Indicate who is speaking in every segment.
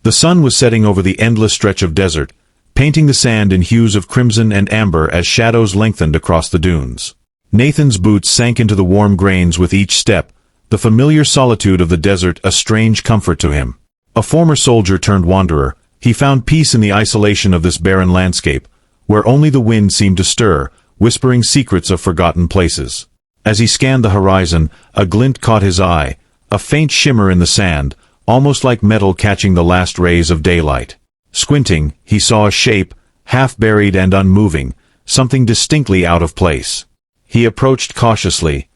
Speaker 1: The sun was setting over the endless stretch of desert, painting the sand in hues of crimson and amber as shadows lengthened across the dunes. Nathan's boots sank into the warm grains with each step, the familiar solitude of the desert a strange comfort to him. A former soldier turned wanderer, he found peace in the isolation of this barren landscape, where only the wind seemed to stir, whispering secrets of forgotten places. As he scanned the horizon, a glint caught his eye, a faint shimmer in the sand, almost like metal catching the last rays of daylight. Squinting, he saw a shape, half buried and unmoving, something distinctly out of place. He approached cautiously,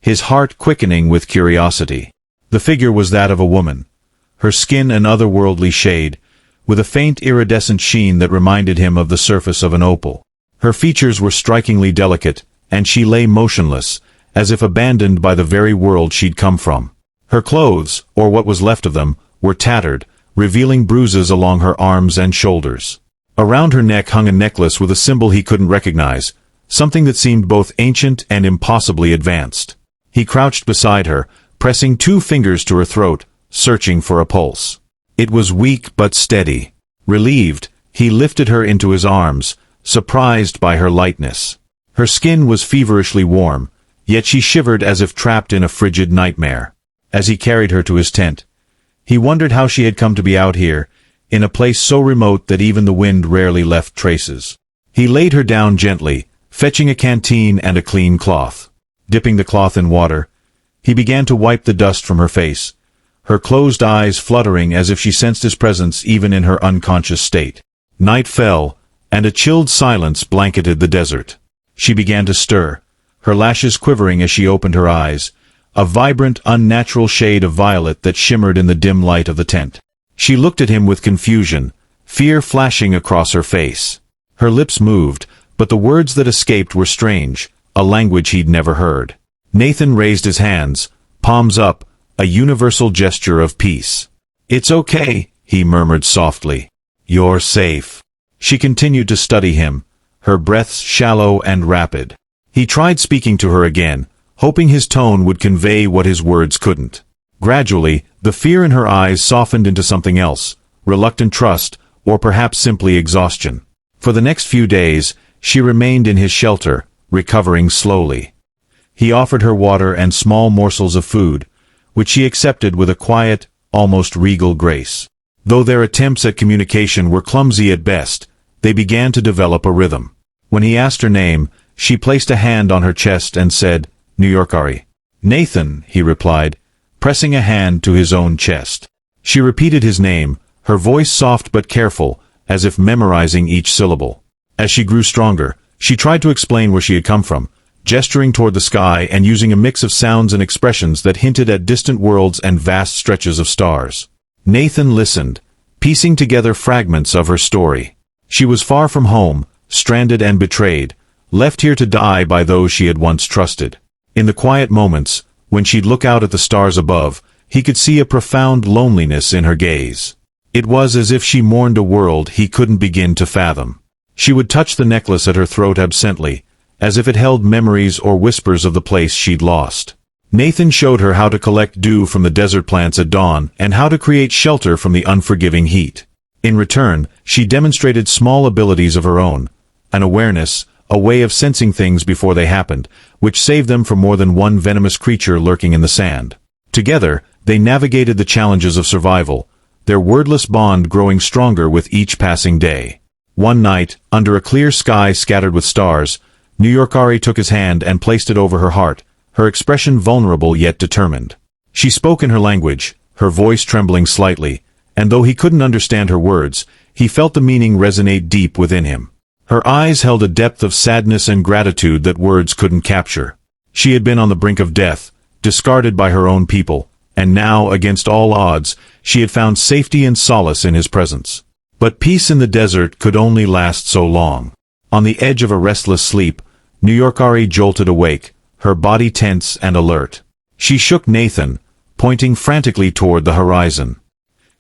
Speaker 1: his heart quickening with curiosity. The figure was that of a woman, her skin an otherworldly shade, with a faint iridescent sheen that reminded him of the surface of an opal. Her features were strikingly delicate, and she lay motionless, as if abandoned by the very world she'd come from. Her clothes, or what was left of them, were tattered, revealing bruises along her arms and shoulders. Around her neck hung a necklace with a symbol he couldn't recognize, something that seemed both ancient and impossibly advanced. He crouched beside her, pressing 2 fingers to her throat, searching for a pulse. It was weak but steady. Relieved, he lifted her into his arms, surprised by her lightness. Her skin was feverishly warm, yet she shivered as if trapped in a frigid nightmare. As he carried her to his tent, he wondered how she had come to be out here, in a place so remote that even the wind rarely left traces. He laid her down gently, fetching a canteen and a clean cloth. Dipping the cloth in water, he began to wipe the dust from her face, her closed eyes fluttering as if she sensed his presence even in her unconscious state. Night fell, and a chilled silence blanketed the desert. She began to stir, her lashes quivering as she opened her eyes, a vibrant, unnatural shade of violet that shimmered in the dim light of the tent. She looked at him with confusion, fear flashing across her face. Her lips moved, but the words that escaped were strange, a language he'd never heard. Nathan raised his hands, palms up, a universal gesture of peace. "It's okay," he murmured softly. "You're safe." She continued to study him, her breaths shallow and rapid. He tried speaking to her again, hoping his tone would convey what his words couldn't. Gradually, the fear in her eyes softened into something else, reluctant trust, or perhaps simply exhaustion. For the next few days, she remained in his shelter, recovering slowly. He offered her water and small morsels of food, which she accepted with a quiet, almost regal grace. Though their attempts at communication were clumsy at best, they began to develop a rhythm. When he asked her name, she placed a hand on her chest and said, "Ny'ari." "Nathan," he replied, pressing a hand to his own chest. She repeated his name, her voice soft but careful, as if memorizing each syllable. As she grew stronger, she tried to explain where she had come from, gesturing toward the sky and using a mix of sounds and expressions that hinted at distant worlds and vast stretches of stars. Nathan listened, piecing together fragments of her story. She was far from home, stranded and betrayed, left here to die by those she had once trusted. In the quiet moments, when she'd look out at the stars above, he could see a profound loneliness in her gaze. It was as if she mourned a world he couldn't begin to fathom. She would touch the necklace at her throat absently, as if it held memories or whispers of the place she'd lost. Nathan showed her how to collect dew from the desert plants at dawn and how to create shelter from the unforgiving heat. In return, she demonstrated small abilities of her own, an awareness, a way of sensing things before they happened, which saved them from more than one venomous creature lurking in the sand. Together, they navigated the challenges of survival, their wordless bond growing stronger with each passing day. One night, under a clear sky scattered with stars, Ny'ari took his hand and placed it over her heart, her expression vulnerable yet determined. She spoke in her language, her voice trembling slightly, and though he couldn't understand her words, he felt the meaning resonate deep within him. Her eyes held a depth of sadness and gratitude that words couldn't capture. She had been on the brink of death, discarded by her own people, and now, against all odds, she had found safety and solace in his presence. But peace in the desert could only last so long. On the edge of a restless sleep, Ny'ari jolted awake, her body tense and alert. She shook Nathan, pointing frantically toward the horizon.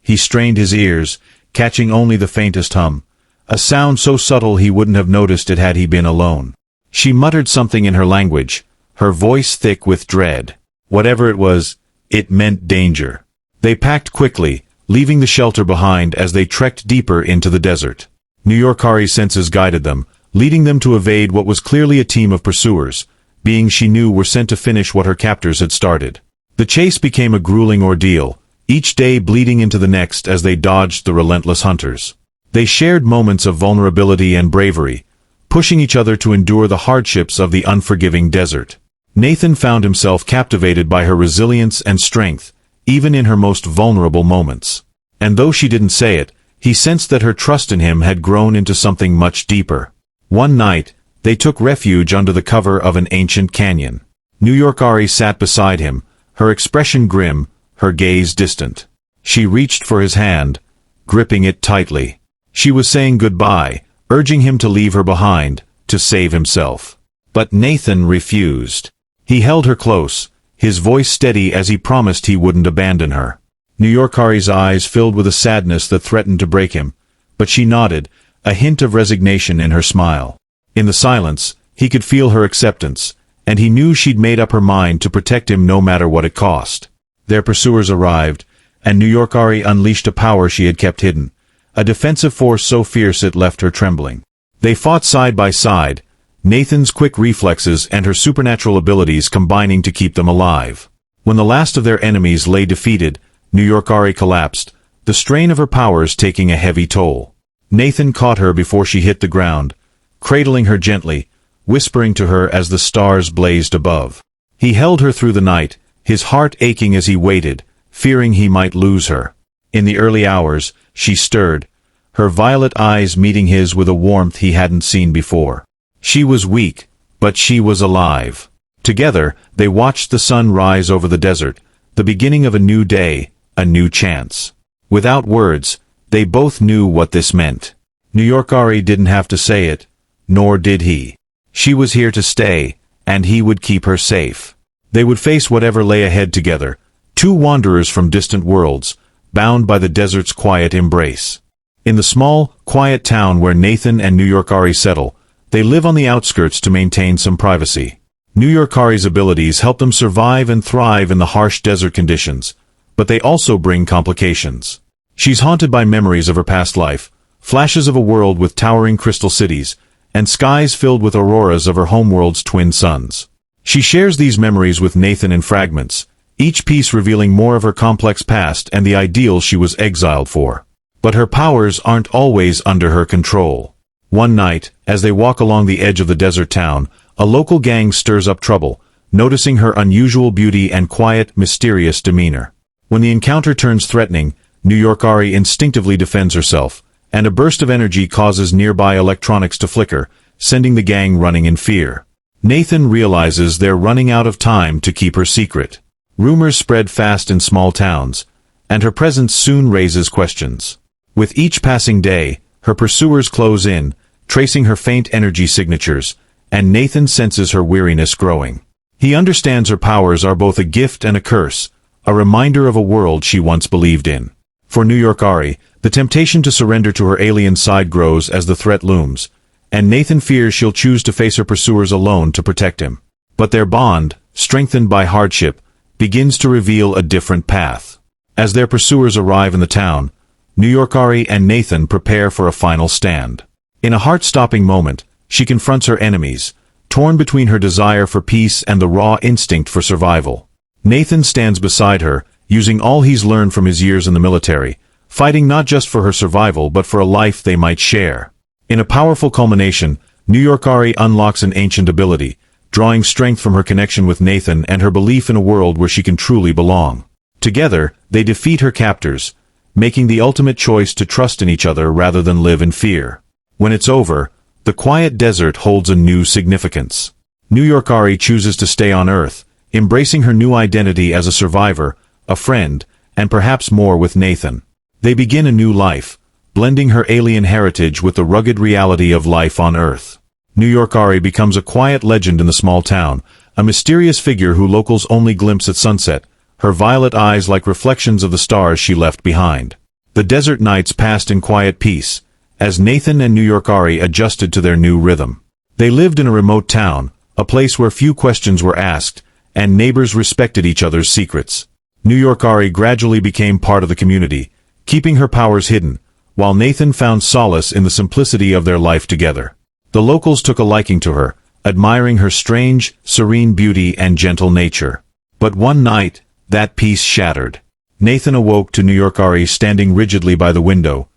Speaker 1: He strained his ears, catching only the faintest hum, a sound so subtle he wouldn't have noticed it had he been alone. She muttered something in her language, her voice thick with dread. Whatever it was, it meant danger. They packed quickly, leaving the shelter behind as they trekked deeper into the desert. Ny'ari's senses guided them, leading them to evade what was clearly a team of pursuers, beings she knew were sent to finish what her captors had started. The chase became a grueling ordeal, each day bleeding into the next as they dodged the relentless hunters. They shared moments of vulnerability and bravery, pushing each other to endure the hardships of the unforgiving desert. Nathan found himself captivated by her resilience and strength, even in her most vulnerable moments. And though she didn't say it, he sensed that her trust in him had grown into something much deeper. One night, they took refuge under the cover of an ancient canyon. Ny'ari sat beside him, her expression grim, her gaze distant. She reached for his hand, gripping it tightly. She was saying goodbye, urging him to leave her behind, to save himself. But Nathan refused. He held her close, his voice steady as he promised he wouldn't abandon her. Ny'ari's eyes filled with a sadness that threatened to break him, but she nodded, a hint of resignation in her smile. In the silence, he could feel her acceptance, and he knew she'd made up her mind to protect him no matter what it cost. Their pursuers arrived, and Ny'ari unleashed a power she had kept hidden, a defensive force so fierce it left her trembling. They fought side by side, Nathan's quick reflexes and her supernatural abilities combining to keep them alive. When the last of their enemies lay defeated, Ny'ari collapsed, the strain of her powers taking a heavy toll. Nathan caught her before she hit the ground, cradling her gently, whispering to her as the stars blazed above. He held her through the night, his heart aching as he waited, fearing he might lose her. In the early hours, she stirred, her violet eyes meeting his with a warmth he hadn't seen before. She was weak, but she was alive. Together, they watched the sun rise over the desert, the beginning of a new day, a new chance. Without words, they both knew what this meant. Ny'ari didn't have to say it, nor did he. She was here to stay, and he would keep her safe. They would face whatever lay ahead together, two wanderers from distant worlds, bound by the desert's quiet embrace. In the small, quiet town where Nathan and Ny'ari settle, they live on the outskirts to maintain some privacy. Ny'ari's abilities help them survive and thrive in the harsh desert conditions, but they also bring complications. She's haunted by memories of her past life, flashes of a world with towering crystal cities, and skies filled with auroras of her homeworld's twin suns. She shares these memories with Nathan in fragments, each piece revealing more of her complex past and the ideals she was exiled for. But her powers aren't always under her control. One night, as they walk along the edge of the desert town, a local gang stirs up trouble, noticing her unusual beauty and quiet, mysterious demeanor. When the encounter turns threatening, Ny'ari instinctively defends herself, and a burst of energy causes nearby electronics to flicker, sending the gang running in fear. Nathan realizes they're running out of time to keep her secret. Rumors spread fast in small towns, and her presence soon raises questions. With each passing day, her pursuers close in, tracing her faint energy signatures, and Nathan senses her weariness growing. He understands her powers are both a gift and a curse, a reminder of a world she once believed in. For Ny'ari, the temptation to surrender to her alien side grows as the threat looms, and Nathan fears she'll choose to face her pursuers alone to protect him. But their bond, strengthened by hardship, begins to reveal a different path. As their pursuers arrive in the town, Ny'ari and Nathan prepare for a final stand. In a heart-stopping moment, she confronts her enemies, torn between her desire for peace and the raw instinct for survival. Nathan stands beside her, using all he's learned from his years in the military, fighting not just for her survival but for a life they might share. In a powerful culmination, Ny'ari unlocks an ancient ability, drawing strength from her connection with Nathan and her belief in a world where she can truly belong. Together, they defeat her captors, making the ultimate choice to trust in each other rather than live in fear. When it's over, the quiet desert holds a new significance. Ny'ari chooses to stay on Earth, embracing her new identity as a survivor, a friend, and perhaps more with Nathan. They begin a new life, blending her alien heritage with the rugged reality of life on Earth. Ny'ari becomes a quiet legend in the small town, a mysterious figure who locals only glimpse at sunset, her violet eyes like reflections of the stars she left behind. The desert nights passed in quiet peace, as Nathan and Ny'ari adjusted to their new rhythm. They lived in a remote town, a place where few questions were asked, and neighbors respected each other's secrets. Ny'ari gradually became part of the community, keeping her powers hidden, while Nathan found solace in the simplicity of their life together. The locals took a liking to her, admiring her strange, serene beauty and gentle nature. But one night, that peace shattered. Nathan awoke to Ny'ari standing rigidly by the window,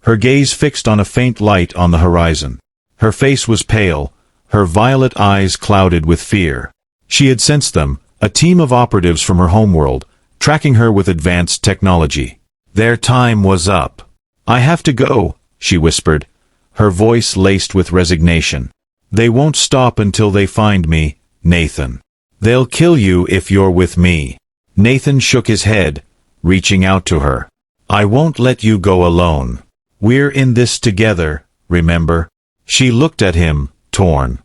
Speaker 1: her gaze fixed on a faint light on the horizon. Her face was pale, her violet eyes clouded with fear. She had sensed them, a team of operatives from her homeworld, tracking her with advanced technology. Their time was up. "I have to go," she whispered, her voice laced with resignation. "They won't stop until they find me, Nathan. They'll kill you if you're with me." Nathan shook his head, reaching out to her. "I won't let you go alone. We're in this together, remember?" She looked at him, torn.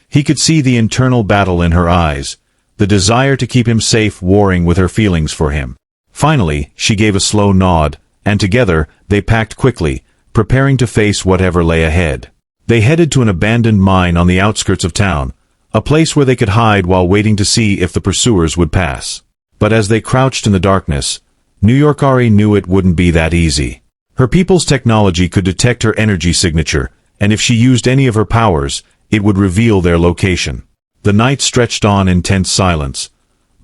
Speaker 1: He could see the internal battle in her eyes, the desire to keep him safe warring with her feelings for him. Finally, she gave a slow nod, and together, they packed quickly, preparing to face whatever lay ahead. They headed to an abandoned mine on the outskirts of town, a place where they could hide while waiting to see if the pursuers would pass. But as they crouched in the darkness, Ny'ari knew it wouldn't be that easy. Her people's technology could detect her energy signature, and if she used any of her powers, it would reveal their location. The night stretched on in tense silence,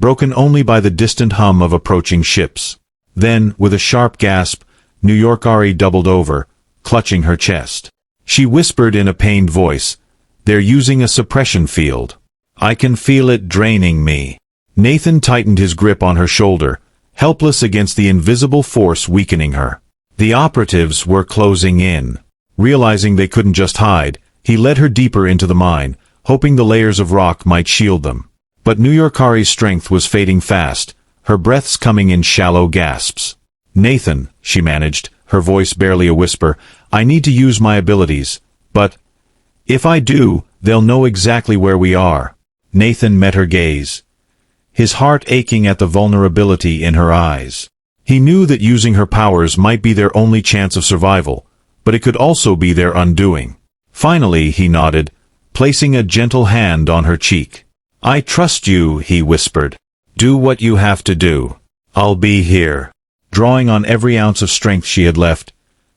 Speaker 1: broken only by the distant hum of approaching ships. Then, with a sharp gasp, Ny'ari doubled over, clutching her chest. She whispered in a pained voice, "They're using a suppression field. I can feel it draining me." Nathan tightened his grip on her shoulder, helpless against the invisible force weakening her. The operatives were closing in. Realizing they couldn't just hide, he led her deeper into the mine, hoping the layers of rock might shield them. But Ny'ari's strength was fading fast, her breaths coming in shallow gasps. "Nathan," she managed, her voice barely a whisper, "I need to use my abilities, but if I do, they'll know exactly where we are." Nathan met her gaze, his heart aching at the vulnerability in her eyes. He knew that using her powers might be their only chance of survival, but it could also be their undoing. Finally, he nodded, placing a gentle hand on her cheek. "I trust you," he whispered. "Do what you have to do. I'll be here." Drawing on every ounce of strength she had left,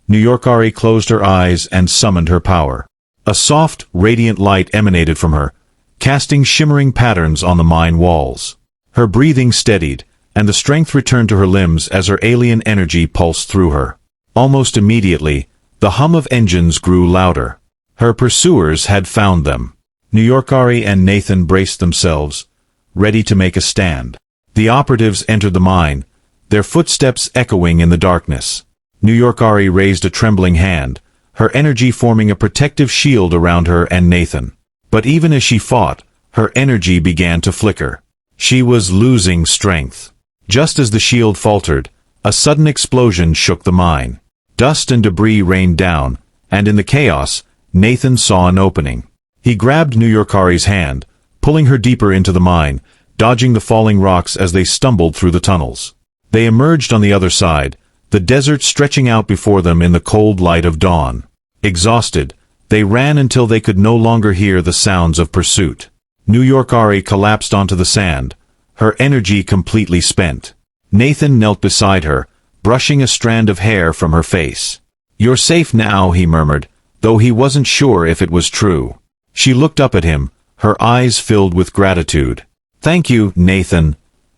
Speaker 1: Ny'ari closed her eyes and summoned her power. A soft, radiant light emanated from her, casting shimmering patterns on the mine walls. Her breathing steadied, and the strength returned to her limbs as her alien energy pulsed through her. Almost immediately, the hum of engines grew louder. Her pursuers had found them. Ny'ari and Nathan braced themselves, ready to make a stand. The operatives entered the mine, their footsteps echoing in the darkness. Ny'ari raised a trembling hand, her energy forming a protective shield around her and Nathan. But even as she fought, her energy began to flicker. She was losing strength. Just as the shield faltered, a sudden explosion shook the mine. Dust and debris rained down, and in the chaos, Nathan saw an opening. He grabbed Ny'ari's hand, pulling her deeper into the mine, dodging the falling rocks as they stumbled through the tunnels. They emerged on the other side, the desert stretching out before them in the cold light of dawn. Exhausted, they ran until they could no longer hear the sounds of pursuit. Ny'ari collapsed onto the sand, her energy completely spent. Nathan knelt beside her, brushing a strand of hair from her face. "You're safe now," he murmured, though he wasn't sure if it was true. She looked up at him, her eyes filled with gratitude. "Thank you, Nathan,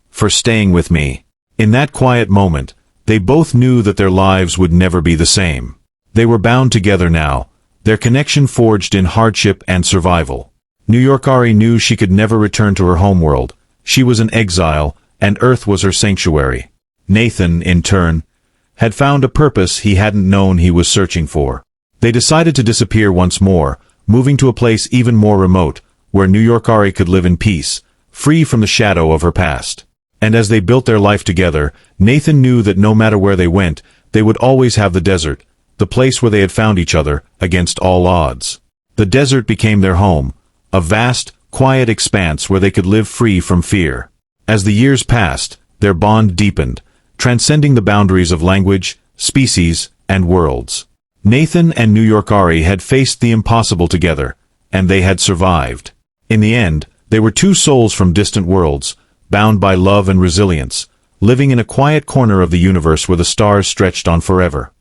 Speaker 1: for staying with me." In that quiet moment, they both knew that their lives would never be the same. They were bound together now, their connection forged in hardship and survival. Ny'ari knew she could never return to her homeworld. She was an exile, and Earth was her sanctuary. Nathan, in turn, had found a purpose he hadn't known he was searching for. They decided to disappear once more, moving to a place even more remote, where Ny'ari could live in peace, free from the shadow of her past. And as they built their life together, Nathan knew that no matter where they went, they would always have the desert, the place where they had found each other, against all odds. The desert became their home, a vast, quiet expanse where they could live free from fear. As the years passed, their bond deepened, transcending the boundaries of language, species, and worlds. Nathan and Ny'ari had faced the impossible together, and they had survived. In the end, they were two souls from distant worlds, bound by love and resilience, living in a quiet corner of the universe where the stars stretched on forever.